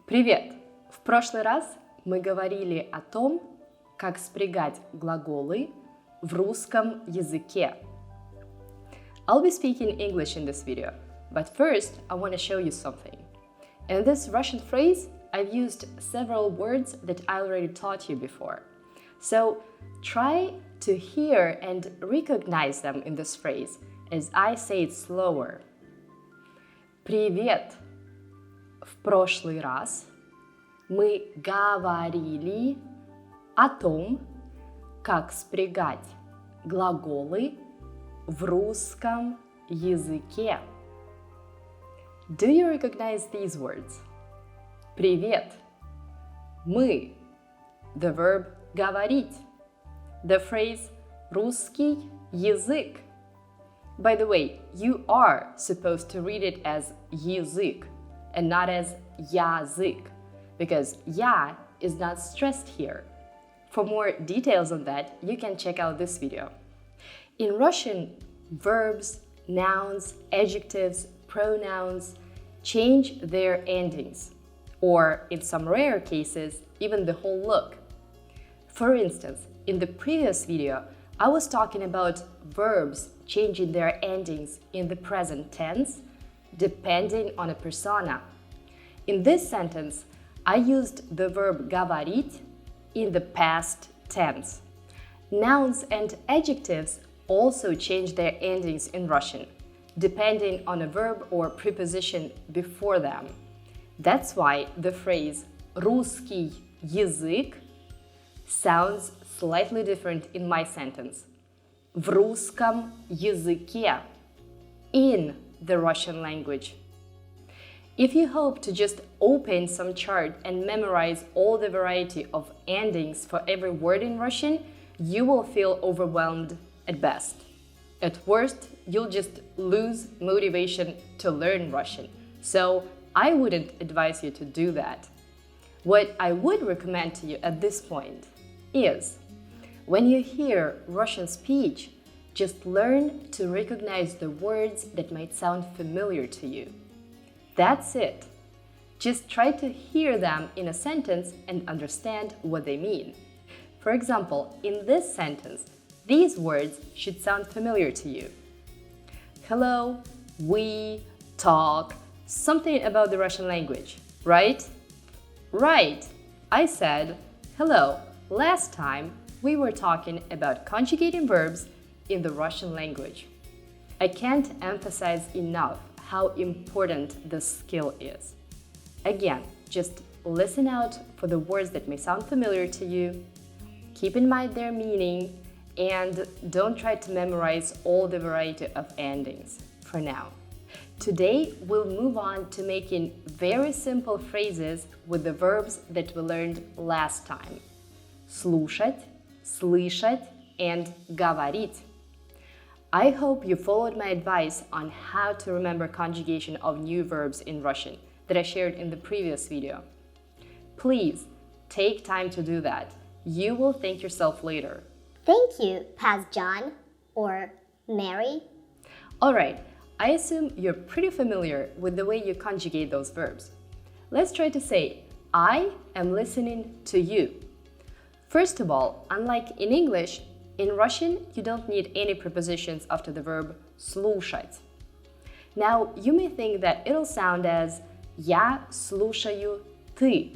Привет! В прошлый раз мы говорили о том, как спрягать глаголы в русском языке. I'll be speaking English in this video, but first I want to show you something. In this Russian phrase, I've used several words that I already taught you before. So try to hear and recognize them in this phrase as I say it slower. Привет! В прошлый раз мы говорили о том, как спрягать глаголы в русском языке. Do you recognize these words? Привет. Мы. The verb говорить. The phrase русский язык. By the way, you are supposed to read it as язык and not as язык, because ya is not stressed here. For more details on that, you can check out this video. In Russian, verbs, nouns, adjectives, pronouns change their endings, or in some rare cases, even the whole look. For instance, in the previous video, I was talking about verbs changing their endings in the present tense depending on a persona. In this sentence, I used the verb говорить in the past tense. Nouns and adjectives also change their endings in Russian, depending on a verb or preposition before them. That's why the phrase русский язык sounds slightly different in my sentence. В русском языке, in the Russian language. If you hope to just open some chart and memorize all the variety of endings for every word in Russian, you will feel overwhelmed at best. At worst, you'll just lose motivation to learn Russian. So I wouldn't advise you to do that. What I would recommend to you at this point is, when you hear Russian speech, just learn to recognize the words that might sound familiar to you. That's it. Just try to hear them in a sentence and understand what they mean. For example, in this sentence, these words should sound familiar to you. Hello, we, talk, something about the Russian language, right? Right. I said, hello, last time we were talking about conjugating verbs in the Russian language. I can't emphasize enough how important this skill is. Again, just listen out for the words that may sound familiar to you, keep in mind their meaning, and don't try to memorize all the variety of endings for now. Today, we'll move on to making very simple phrases with the verbs that we learned last time. Слушать, слышать, and говорить. I hope you followed my advice on how to remember conjugation of new verbs in Russian that I shared in the previous video. Please take time to do that. You will thank yourself later. Thank you, Paz John or Mary. Alright, I assume you're pretty familiar with the way you conjugate those verbs. Let's try to say, I am listening to you. First of all, unlike in English, in Russian, you don't need any prepositions after the verb слушать. Now, you may think that it'll sound as я слушаю ты.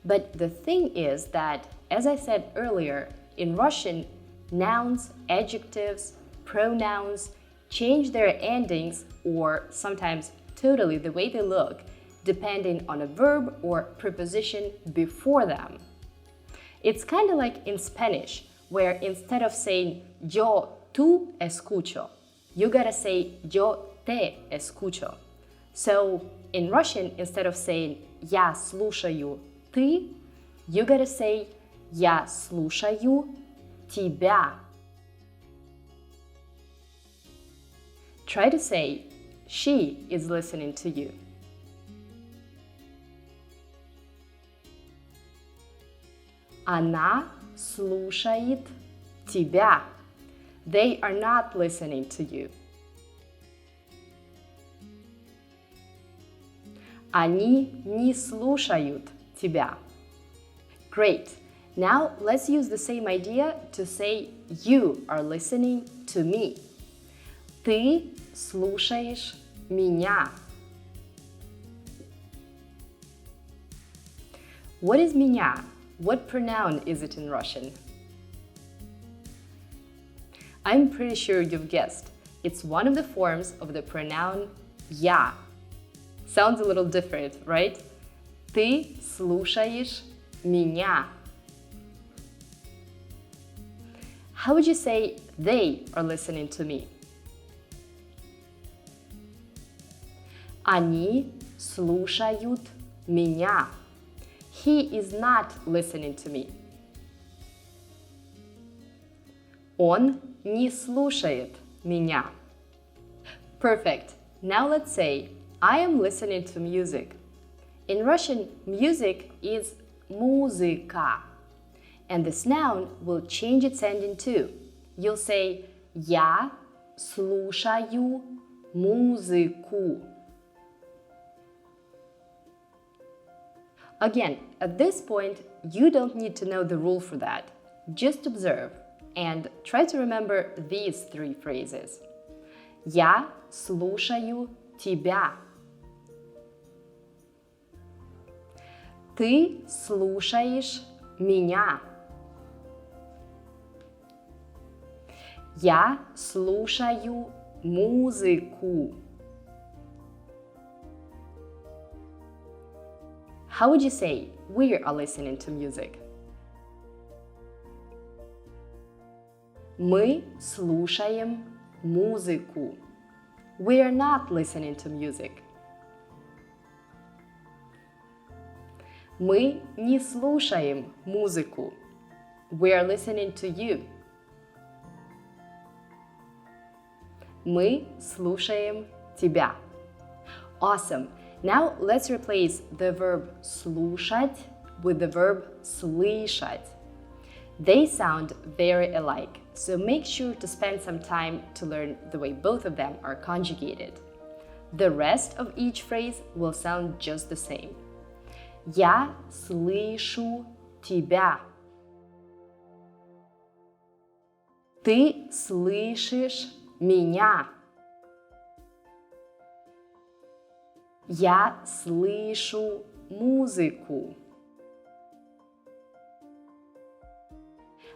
But the thing is that, as I said earlier, in Russian, nouns, adjectives, pronouns change their endings or sometimes totally the way they look, depending on a verb or preposition before them. It's kind of like in Spanish, where instead of saying yo tú escucho, you gotta say yo te escucho. So in Russian, instead of saying я слушаю ты, you gotta say я слушаю тебя. Try to say she is listening to you. Она слушает тебя. They are not listening to you. Они не слушают тебя. Great. Now let's use the same idea to say you are listening to me. Ты слушаешь меня. What is меня? What pronoun is it in Russian? I'm pretty sure you've guessed. It's one of the forms of the pronoun я. Sounds a little different, right? Ты слушаешь меня. How would you say they are listening to me? Они слушают меня. He is not listening to me. Он не слушает меня. Perfect. Now let's say I am listening to music. In Russian, music is музыка. And this noun will change its ending too. You'll say я слушаю музыку. Again, at this point, you don't need to know the rule for that. Just observe and try to remember these three phrases. Я слушаю тебя. Ты слушаешь меня. Я слушаю музыку. How would you say we are listening to music? Мы слушаем музыку. We are not listening to music. Мы не слушаем музыку. We are listening to you. Мы слушаем тебя. Awesome. Now let's replace the verb слушать with the verb слышать. They sound very alike, so make sure to spend some time to learn the way both of them are conjugated. The rest of each phrase will sound just the same. Я слышу тебя. Ты слышишь меня. Я слышу музыку.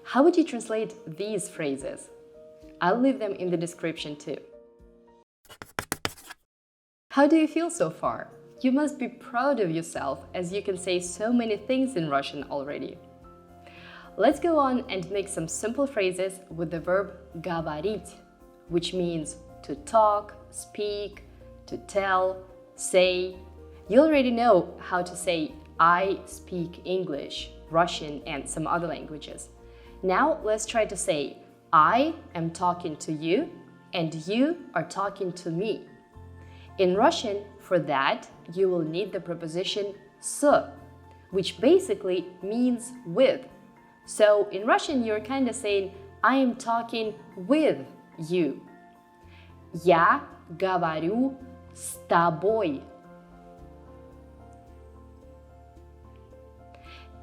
How would you translate these phrases? I'll leave them in the description too. How do you feel so far? You must be proud of yourself as you can say so many things in Russian already. Let's go on and make some simple phrases with the verb говорить, which means to talk, speak, to tell, say. You already know how to say I speak English, Russian, and some other languages. Now let's try to say I am talking to you and you are talking to me. In Russian, for that, you will need the preposition с, which basically means with. So in Russian, you're kind of saying I am talking with you. Я говорю с тобой.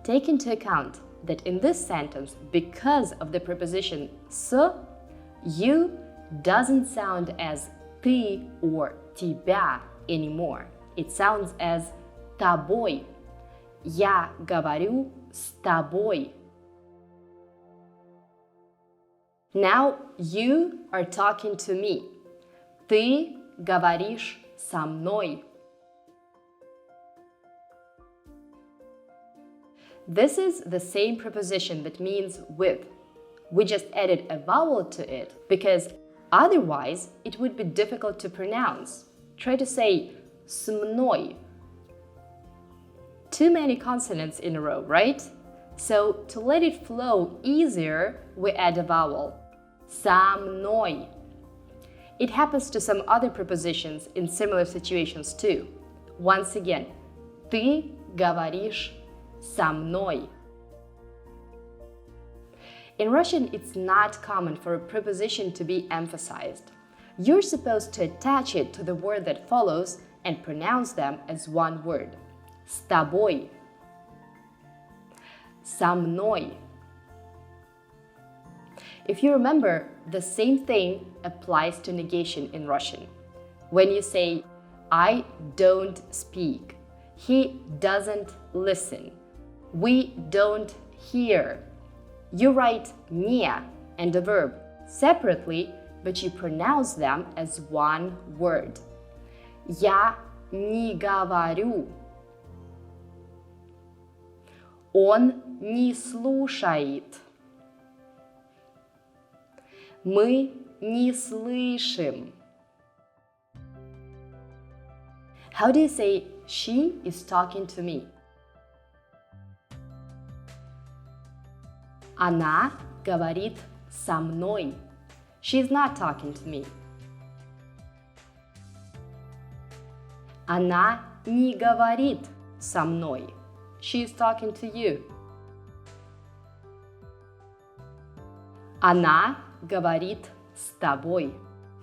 Take into account that in this sentence, because of the preposition с, you doesn't sound as ты or тебя anymore. It sounds as тобой. Я говорю с тобой. Now you are talking to me. Ты говоришь со мной. This is the same preposition that means with. We just added a vowel to it because otherwise it would be difficult to pronounce. Try to say с мной. Too many consonants in a row, right? So to let it flow easier, we add a vowel. Со мной. It happens to some other prepositions in similar situations too. Once again, ты говоришь со мной. In Russian, it's not common for a preposition to be emphasized. You're supposed to attach it to the word that follows and pronounce them as one word. С тобой. Со мной. If you remember, the same thing applies to negation in Russian. When you say, I don't speak, he doesn't listen, we don't hear, you write не and the verb separately, but you pronounce them as one word. Я не говорю. Он не слушает. Мы не слышим. How do you say she is talking to me? Она говорит со мной. She's not talking to me. Она не говорит со мной. She's talking to you. Она говорит с тобой.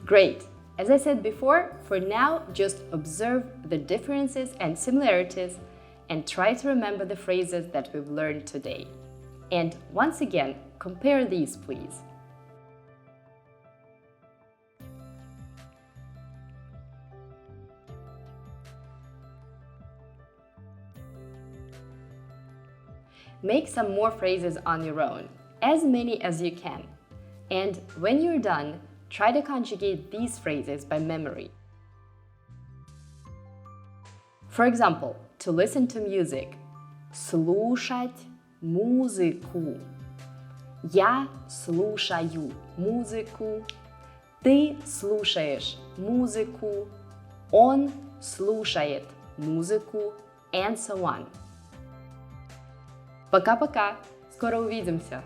Great! As I said before, for now, just observe the differences and similarities and try to remember the phrases that we've learned today. And once again, compare these, please. Make some more phrases on your own, as many as you can. And when you're done, try to conjugate these phrases by memory. For example, to listen to music. Слушать музыку. Я слушаю музыку. Ты слушаешь музыку. Он слушает музыку. And so on. Пока-пока! Скоро увидимся!